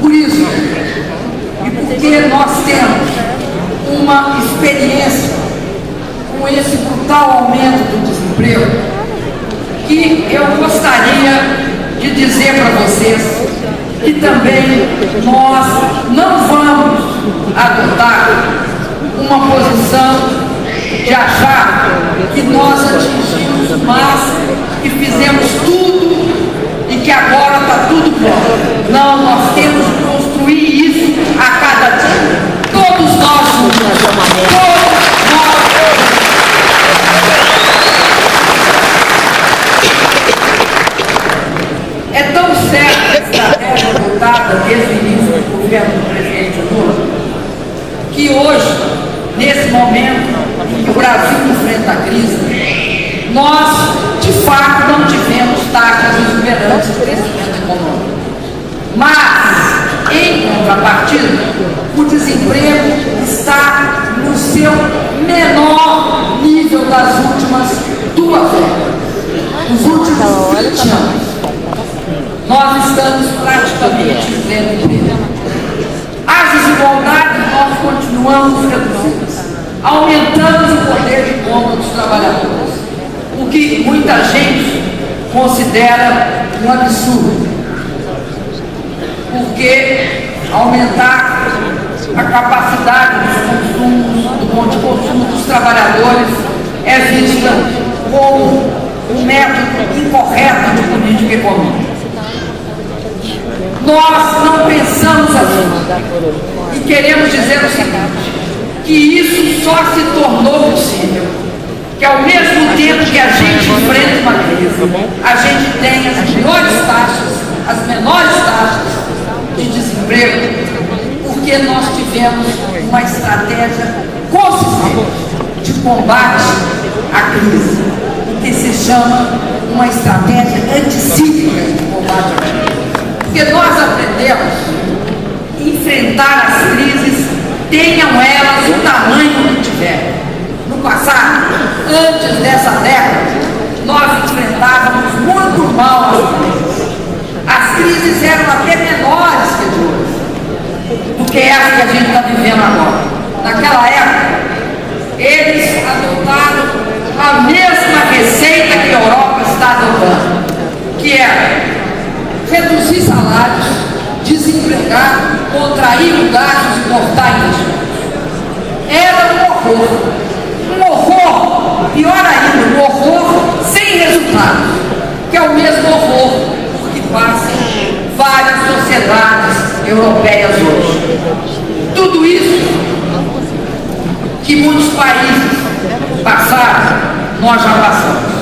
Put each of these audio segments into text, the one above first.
Por isso, e porque nós temos uma experiência com esse brutal aumento do desemprego, que eu gostaria de dizer para vocês que também nós não vamos adotar uma posição de achar que nós atingimos o máximo, que fizemos tudo e que agora está tudo bom. Não, nós temos que construir isso a cada dia. Todos nós juntos. É tão certa a estratégia adotada desde o início do governo do presidente Lula, que hoje, nesse momento em que o Brasil enfrenta a crise, nós, de fato, não tivemos taxas exuberantes de crescimento econômico. Mas, em contrapartida, o desemprego está no seu menor nível das últimas 2 décadas, nos últimos 20 anos. Nós estamos praticamente em pleno emprego. As desigualdades nós continuamos reduzindo, aumentamos o poder de compra dos trabalhadores, o que muita gente considera um absurdo, porque aumentar a capacidade de consumo dos trabalhadores é vista como um método incorreto de política econômica. Nós não pensamos assim e queremos dizer o seguinte, que isso só se tornou possível, que ao mesmo tempo que a gente enfrenta uma crise, a gente tem as menores taxas de desemprego, porque nós tivemos uma estratégia consistente de combate à crise, o que se chama uma estratégia anticíclica de combate à crise. Porque nós aprendemos a enfrentar as crises, tenham elas o tamanho que tiverem. No passado, antes dessa década, nós enfrentávamos muito mal as crises. As crises eram até menores que de hoje, do que essa que a gente está vivendo agora. Naquela época, eles adotaram a mesma receita que a Europa está adotando, que era reduzir salários, desempregar, contrair o gasto e cortar investimentos. Era um horror, pior ainda, um horror sem resultado, que é o mesmo horror por que passam várias sociedades europeias hoje. Tudo isso que muitos países passaram, nós já passamos.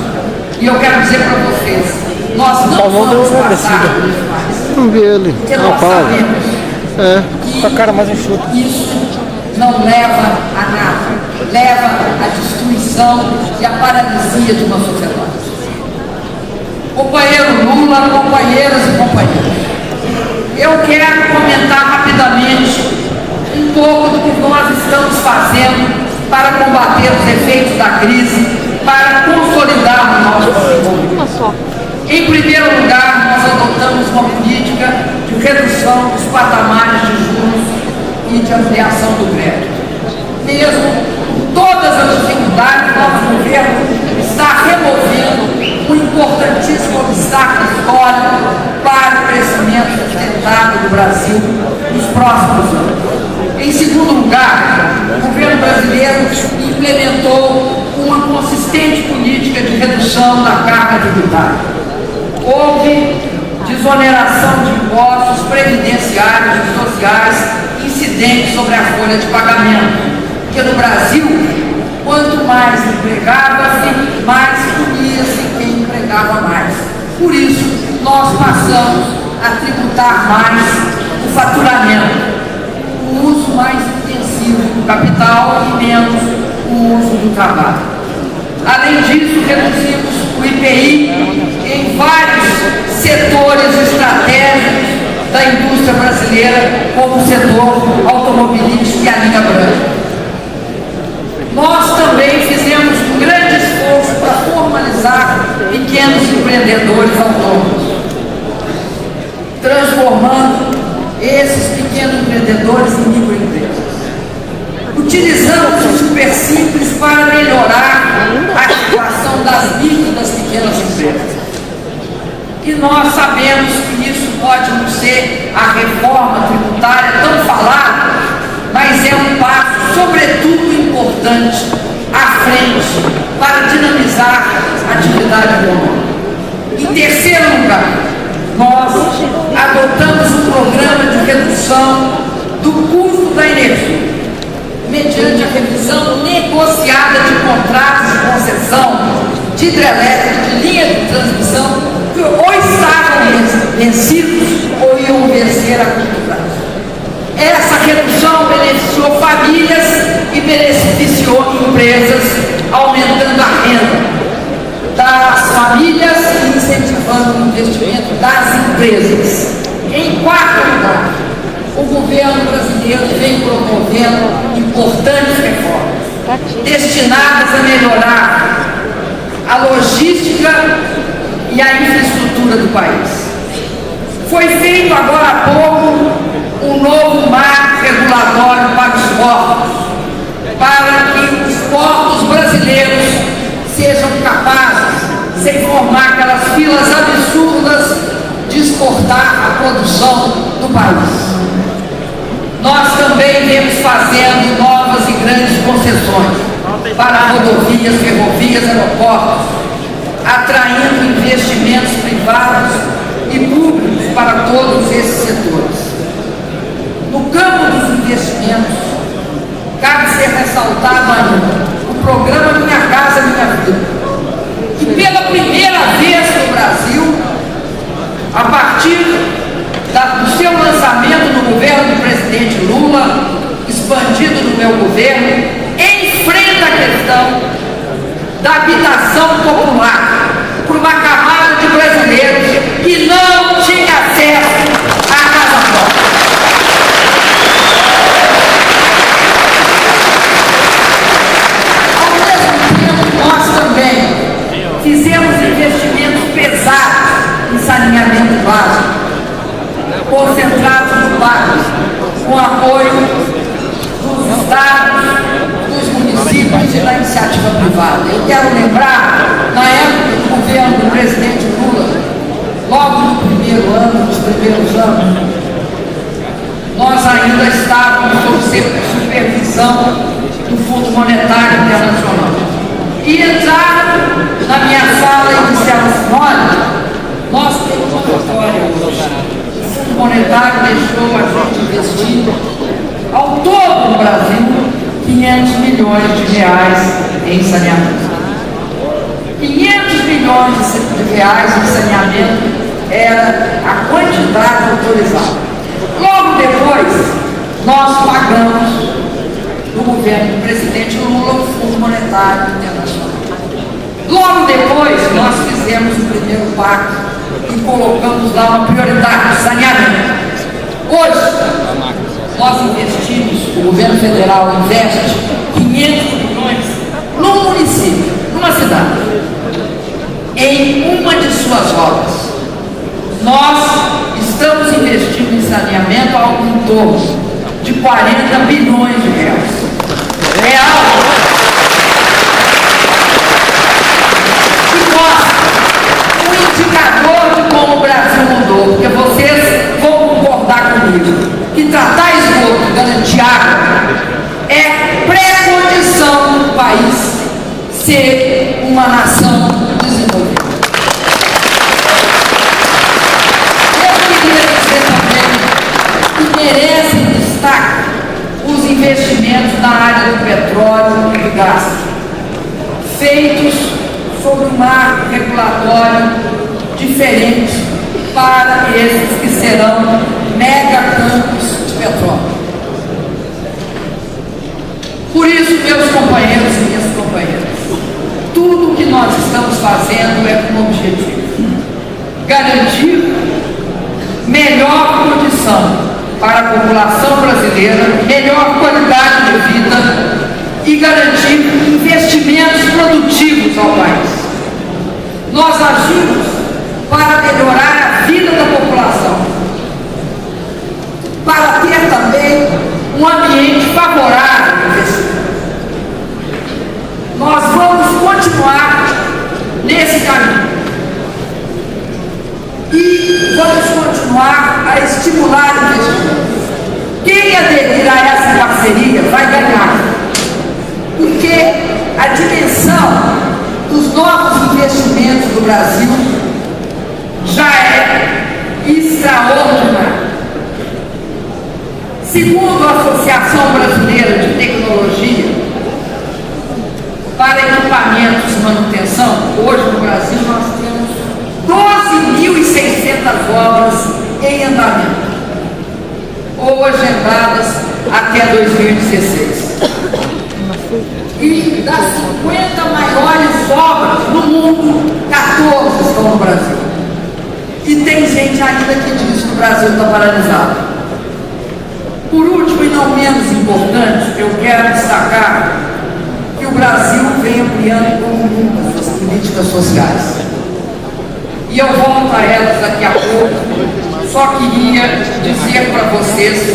E eu quero dizer para vocês, nós não vamos passar por isso mais. Não vi ele. Porque nós sabemos com a cara mais enxuta. Isso não leva a nada, leva à destruição e à paralisia de uma sociedade. Companheiro Lula, companheiras e companheiros, eu quero comentar rapidamente um pouco do que nós estamos fazendo para combater os efeitos da crise, para consolidar o nosso desenvolvimento. Em primeiro lugar, nós adotamos uma política de redução dos patamares de juros e de ampliação do crédito. Mesmo com todas as dificuldades, nosso governo está removendo um importantíssimo obstáculo histórico para o crescimento sustentável do Brasil nos próximos anos. Em segundo lugar, o governo brasileiro implementou uma consistente política de redução da carga tributária. Houve desoneração de impostos previdenciários e sociais incidentes sobre a folha de pagamento, porque no Brasil, quanto mais empregava-se, mais punia-se quem empregava mais. Por isso, nós passamos a tributar mais o faturamento, o uso mais intensivo do capital e menos o uso do trabalho. Além disso, reduzimos o IPI em vários setores estratégicos da indústria brasileira, como o setor automobilístico e a linha branca. Nós também fizemos um grande esforço para formalizar pequenos empreendedores autônomos, transformando eles esses pequenos empreendedores e microempresas. Utilizamos o Super Simples para melhorar a situação das micro e das pequenas empresas. E nós sabemos que isso pode não ser a reforma tributária tão falada, mas é um passo, sobretudo, importante à frente para dinamizar a atividade econômica. Em terceiro lugar, nós adotamos um programa de redução do custo da energia, mediante a revisão negociada de contratos de concessão de hidrelétrica, de linha de transmissão, que ou estavam vencidos ou iam vencer a curto prazo. Essa redução beneficiou famílias e beneficiou empresas, aumentando a renda das famílias e incentivando o investimento das empresas. Em quarto lugar, o governo brasileiro vem promovendo importantes reformas destinadas a melhorar a logística e a infraestrutura do país. Foi feito agora há pouco um novo marco regulatório para os portos, para que os portos brasileiros sejam capazes, sem formar aquelas filas absurdas, de exportar a produção do país. Nós também vemos fazendo novas e grandes concessões para rodovias, ferrovias, aeroportos, atraindo investimentos privados e públicos para todos esses setores. No campo dos investimentos, cabe ser ressaltado ainda o programa Minha Casa Minha Vida, que pela primeira vez no Brasil, a partir do seu lançamento no governo do presidente Lula, expandido no meu governo, enfrenta a questão da habitação popular por uma camada de brasileiros que não tinha acesso à casa própria. Ao mesmo tempo, nós também fizemos investimentos pesados em saneamento básico, concentrados no país, com apoio dos estados, dos municípios e da iniciativa privada. Eu quero lembrar, na época do governo do presidente Lula, logo no primeiro ano, nos primeiros anos, nós ainda estávamos sob supervisão do Fundo Monetário Internacional. E entraram na minha sala e disseram assim: olha, nós temos uma vitória hoje. O Fundo Monetário deixou a gente investir ao todo no Brasil 500 milhões de reais em saneamento. 500 milhões de reais em saneamento era a quantidade autorizada. Logo depois, nós pagamos no governo do presidente Lula o Fundo Monetário Internacional. Logo depois, nós fizemos o primeiro pacto e colocamos lá uma prioridade, saneamento. Hoje, nós investimos, o governo federal investe 500 milhões num município, numa cidade, em uma de suas obras. Nós estamos investindo em saneamento algo em torno de 40 bilhões de reais. É algo que mostra um indicador de como o Brasil mudou, porque vocês vão concordar comigo que tratar esgoto e garantir água é pré-condição do país ser uma nação desenvolvida. Eu queria dizer também que merecem destaque os investimentos na área do petróleo e do gás, feitos sob um marco regulatório diferente para esses que serão megacampos de petróleo. Por isso, meus companheiros e minhas companheiras, tudo o que nós estamos fazendo é com o objetivo garantir melhor condição para a população brasileira, melhor qualidade de vida e garantir investimentos produtivos ao país. Nós agimos para melhorar a vida da população, para um ambiente favorável ao investimento. Nós vamos continuar nesse caminho e vamos continuar a estimular o investimento. Quem aderir a essa parceria vai ganhar, porque a dimensão dos novos investimentos do Brasil já é extraordinária. Segundo a Associação Brasileira de Tecnologia para Equipamentos e Manutenção, hoje no Brasil nós temos 12.600 obras em andamento ou agendadas até 2016. E das 50 maiores obras no mundo, 14 estão no Brasil. E tem gente ainda que diz que o Brasil está paralisado. Por último e não menos importante, eu quero destacar que o Brasil vem ampliando como nunca suas políticas sociais. E eu volto a elas daqui a pouco. Só queria dizer para vocês